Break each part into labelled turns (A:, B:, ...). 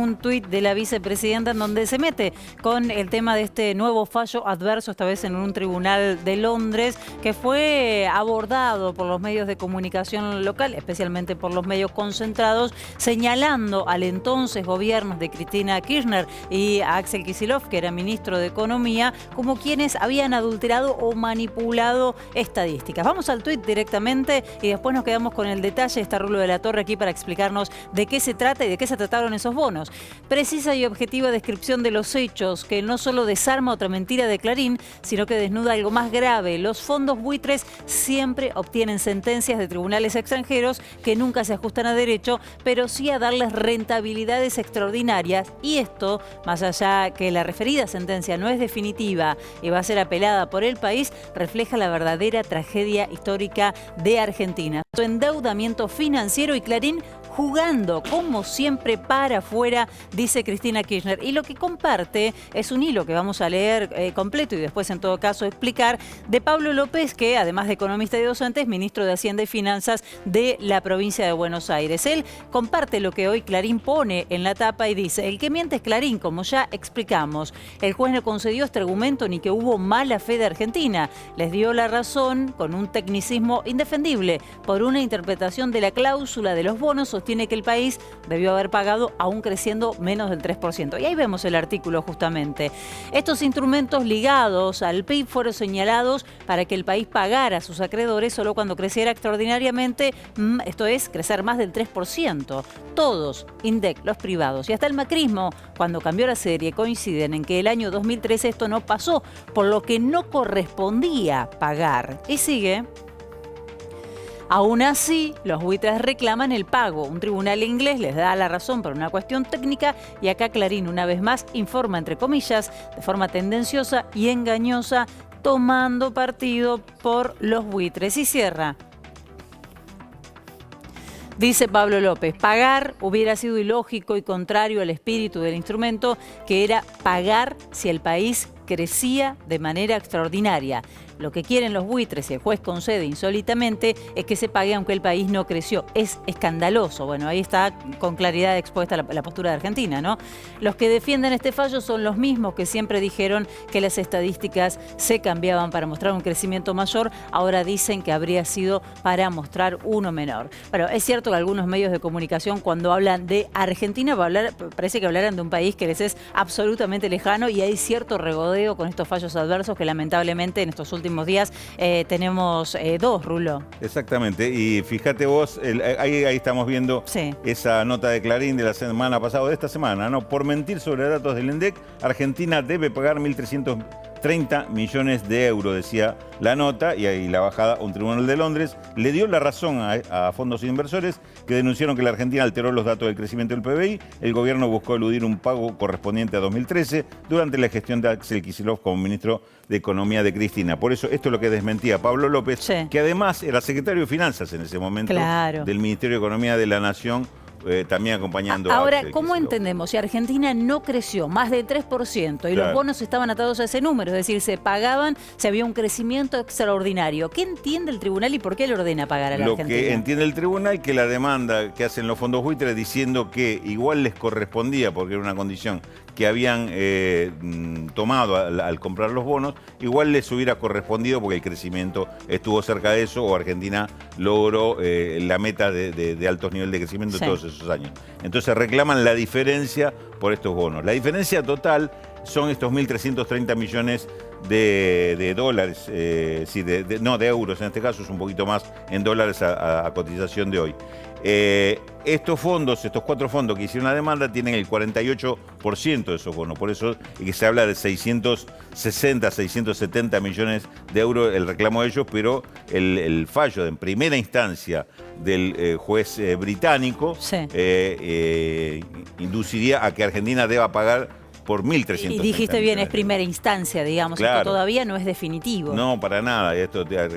A: un tuit de la vicepresidenta en donde se mete con el tema de este nuevo fallo adverso, esta vez en un tribunal de Londres, que fue abordado por los medios de comunicación local, especialmente por los medios concentrados, señalando al entonces gobierno de Cristina Kirchner y a Axel Kicillof, que era ministro de Economía, como quienes habían adulterado o manipulado estadísticas. Vamos al tuit directamente y después nos quedamos con el detalle. Está Rulo de la Torre aquí para explicarnos de qué se trata y de qué se trataron esos bonos. Precisa y objetiva descripción de los hechos, que no solo desarma otra mentira de Clarín, sino que desnuda algo más grave. Los fondos buitres siempre obtienen sentencias de tribunales extranjeros que nunca se ajustan a derecho, pero sí a darles rentabilidades extraordinarias. Y esto, más allá que la referida sentencia no es definitiva y va a ser apelada por el país, refleja la verdadera tragedia histórica de Argentina. Su endeudamiento financiero y Clarín jugando, como siempre, para afuera, dice Cristina Kirchner. Y lo que comparte es un hilo que vamos a leer completo y después, en todo caso, explicar, de Pablo López, que además de economista y docente, es ministro de Hacienda y Finanzas de la provincia de Buenos Aires. Él comparte lo que hoy Clarín pone en la tapa y dice: el que miente es Clarín, como ya explicamos. El juez no concedió este argumento ni que hubo mala fe de Argentina. Les dio la razón con un tecnicismo indefendible. Por una interpretación de la cláusula de los bonos, sostiene que el país debió haber pagado aún creciendo menos del 3%. Y ahí vemos el artículo justamente. Estos instrumentos ligados al PIB fueron señalados para que el país pagara a sus acreedores solo cuando creciera extraordinariamente, esto es, crecer más del 3%. Todos, INDEC, los privados y hasta el macrismo, cuando cambió la serie, coinciden en que el año 2013 esto no pasó, por lo que no correspondía pagar. Y sigue: aún así, los buitres reclaman el pago. Un tribunal inglés les da la razón por una cuestión técnica y acá Clarín, una vez más, informa, entre comillas, de forma tendenciosa y engañosa, tomando partido por los buitres. Y cierra. Dice Pablo López: pagar hubiera sido ilógico y contrario al espíritu del instrumento, que era pagar si el país crecía de manera extraordinaria. Lo que quieren los buitres, y el juez concede insólitamente, es que se pague aunque el país no creció. Es escandaloso. Bueno, ahí está con claridad expuesta la postura de Argentina, ¿no? Los que defienden este fallo son los mismos que siempre dijeron que las estadísticas se cambiaban para mostrar un crecimiento mayor. Ahora dicen que habría sido para mostrar uno menor. Bueno, es cierto que algunos medios de comunicación, cuando hablan de Argentina, parece que hablaran de un país que les es absolutamente lejano, y hay cierto regodeo con estos fallos adversos que lamentablemente en estos últimos días tenemos dos, Rulo.
B: Exactamente, y fíjate vos, ahí estamos viendo esa nota de Clarín de la semana pasada, de esta semana, ¿no? Por mentir sobre datos del INDEC, Argentina debe pagar 1.330 millones de euros, decía la nota, y ahí la bajada. Un tribunal de Londres le dio la razón a fondos inversores que denunciaron que la Argentina alteró los datos del crecimiento del PBI. El gobierno buscó eludir un pago correspondiente a 2013 durante la gestión de Axel Kicillof como ministro de Economía de Cristina. Por eso, esto es lo que desmentía Pablo López, que además era secretario de Finanzas en ese momento del Ministerio de Economía de la Nación, también acompañando
A: Ahora,
B: a
A: ¿cómo entendemos? Si Argentina no creció más del 3% y los bonos estaban atados a ese número, es decir, se pagaban, se había un crecimiento extraordinario, ¿qué entiende el tribunal y por qué le ordena pagar a la Argentina?
B: Lo que entiende el tribunal, que la demanda que hacen los fondos buitres diciendo que igual les correspondía, porque era una condición que habían tomado al comprar los bonos, igual les hubiera correspondido porque el crecimiento estuvo cerca de eso, o Argentina logró la meta de altos niveles de crecimiento todos esos años. Entonces reclaman la diferencia por estos bonos. La diferencia total son estos 1.330 millones de dólares, no, de euros en este caso, es un poquito más en dólares a cotización de hoy. Estos fondos, estos cuatro fondos que hicieron la demanda, tienen el 48% de esos bonos. Por eso es que se habla de 660, 670 millones de euros el reclamo de ellos, pero el fallo en primera instancia del juez británico induciría a que Argentina deba pagar por 1.300.
A: Y dijiste bien, es primera instancia, digamos, esto todavía no es definitivo.
B: No, para nada.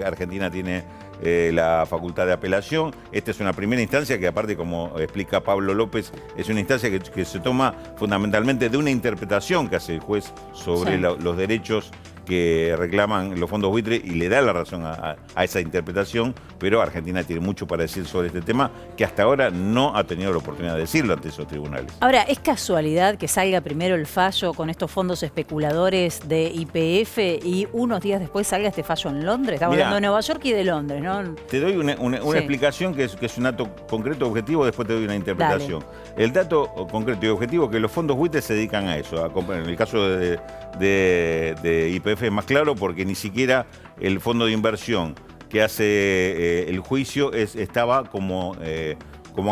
B: Argentina tiene la facultad de apelación. Esta es una primera instancia que, aparte, como explica Pablo López, es una instancia que se toma fundamentalmente de una interpretación que hace el juez sobre los derechos que reclaman los fondos buitre y le da la razón a esa interpretación, pero Argentina tiene mucho para decir sobre este tema que hasta ahora no ha tenido la oportunidad de decirlo ante esos tribunales.
A: Ahora, ¿es casualidad que salga primero el fallo con estos fondos especuladores de YPF y unos días después salga este fallo en Londres? Estamos hablando de Nueva York y de Londres, ¿no? Te
B: doy una explicación que es un dato concreto objetivo, después te doy una interpretación. Dale. El dato concreto y objetivo es que los fondos buitre se dedican a eso. En el caso de YPF es más claro porque ni siquiera el fondo de inversión que hace el juicio estaba como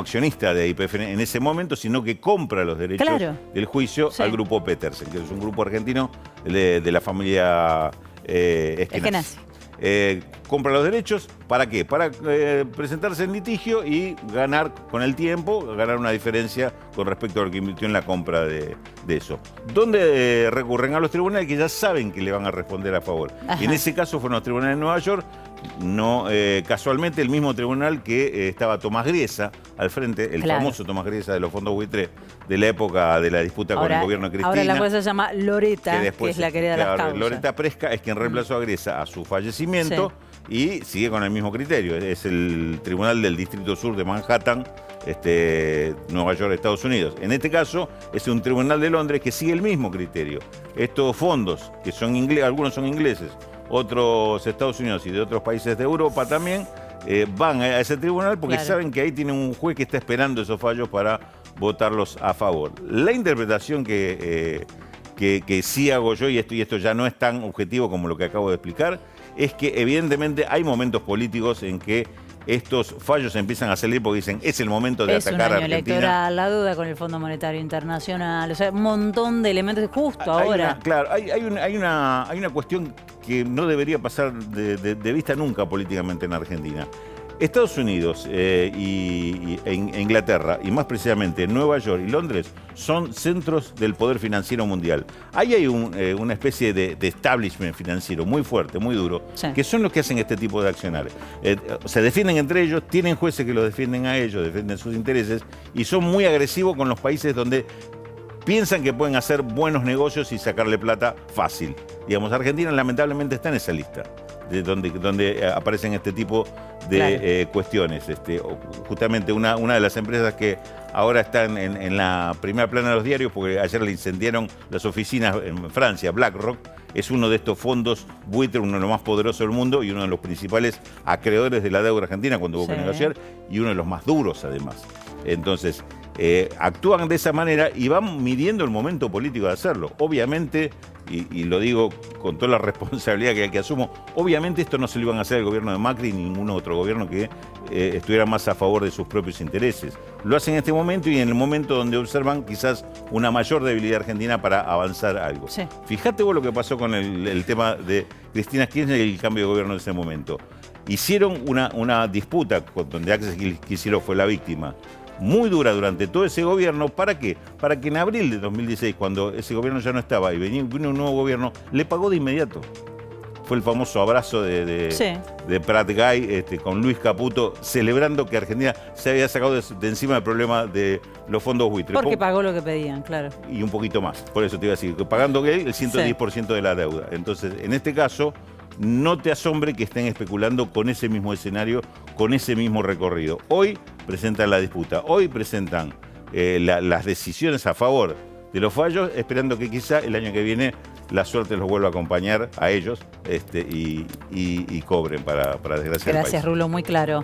B: accionista de YPF en ese momento, sino que compra los derechos del juicio al grupo Petersen, que es un grupo argentino de la familia Eskenazi. Compra los derechos, ¿para qué? Para presentarse en litigio y ganar con el tiempo, ganar una diferencia con respecto a lo que invirtió en la compra de eso. ¿Dónde recurren? A los tribunales que ya saben que le van a responder a favor. Y en ese caso fueron los tribunales de Nueva York, no casualmente el mismo tribunal que estaba Tomás Griesa al frente, el famoso Tomás Griesa de los fondos buitre de la época de la disputa con el gobierno de Cristina.
A: Ahora la jueza se llama Loretta, que es la querida de las causas.
B: Loretta Presca es quien reemplazó a Griesa a su fallecimiento y sigue con el mismo criterio. Es el Tribunal del Distrito Sur de Manhattan, Nueva York, Estados Unidos. En este caso es un tribunal de Londres que sigue el mismo criterio. Estos fondos, que son algunos son ingleses, otros Estados Unidos y de otros países de Europa también, van a ese tribunal porque saben que ahí tienen un juez que está esperando esos fallos para votarlos a favor. La interpretación que sí hago yo, y esto ya no es tan objetivo como lo que acabo de explicar, es que evidentemente hay momentos políticos en que estos fallos empiezan a salir porque dicen es el momento de atacar a Argentina. Es un año
A: electoral, la duda con el Fondo Monetario Internacional, o sea, un montón de elementos justo ahora.
B: Hay una cuestión que no debería pasar de vista nunca políticamente en Argentina. Estados Unidos e Inglaterra, y más precisamente Nueva York y Londres, son centros del poder financiero mundial. Ahí hay una especie de establishment financiero muy fuerte, muy duro, que son los que hacen este tipo de accionarios. Se defienden entre ellos, tienen jueces que los defienden a ellos, defienden sus intereses, y son muy agresivos con los países donde piensan que pueden hacer buenos negocios y sacarle plata fácil. Digamos, Argentina lamentablemente está en esa lista, de donde aparecen este tipo de cuestiones. Justamente una de las empresas que ahora están en la primera plana de los diarios, porque ayer le incendiaron las oficinas en Francia, BlackRock, es uno de estos fondos buitre, uno de los más poderosos del mundo y uno de los principales acreedores de la deuda argentina cuando hubo que negociar, y uno de los más duros además. Entonces, actúan de esa manera y van midiendo el momento político de hacerlo. Obviamente, y lo digo con toda la responsabilidad que asumo, obviamente esto no se lo iban a hacer al gobierno de Macri ni ningún otro gobierno que estuviera más a favor de sus propios intereses. Lo hacen en este momento y en el momento donde observan quizás una mayor debilidad argentina para avanzar algo. Fíjate vos lo que pasó con el tema de Cristina Kirchner y el cambio de gobierno en ese momento. Hicieron una disputa donde Axel Kicillof fue la víctima, muy dura durante todo ese gobierno. ¿Para qué? Para que en abril de 2016, cuando ese gobierno ya no estaba y vino un nuevo gobierno, le pagó de inmediato. Fue el famoso abrazo de Prat Gay con Luis Caputo, celebrando que Argentina se había sacado de encima el problema de los fondos buitre.
A: Porque pagó lo que pedían, claro.
B: Y un poquito más. Por eso te iba a decir, pagando Gay el 110% de la deuda. Entonces, en este caso, no te asombre que estén especulando con ese mismo escenario, con ese mismo recorrido. Hoy presentan la disputa, hoy presentan las decisiones a favor de los fallos, esperando que quizá el año que viene la suerte los vuelva a acompañar a ellos y cobren para desgracia del país.
A: Gracias, Rulo, muy claro.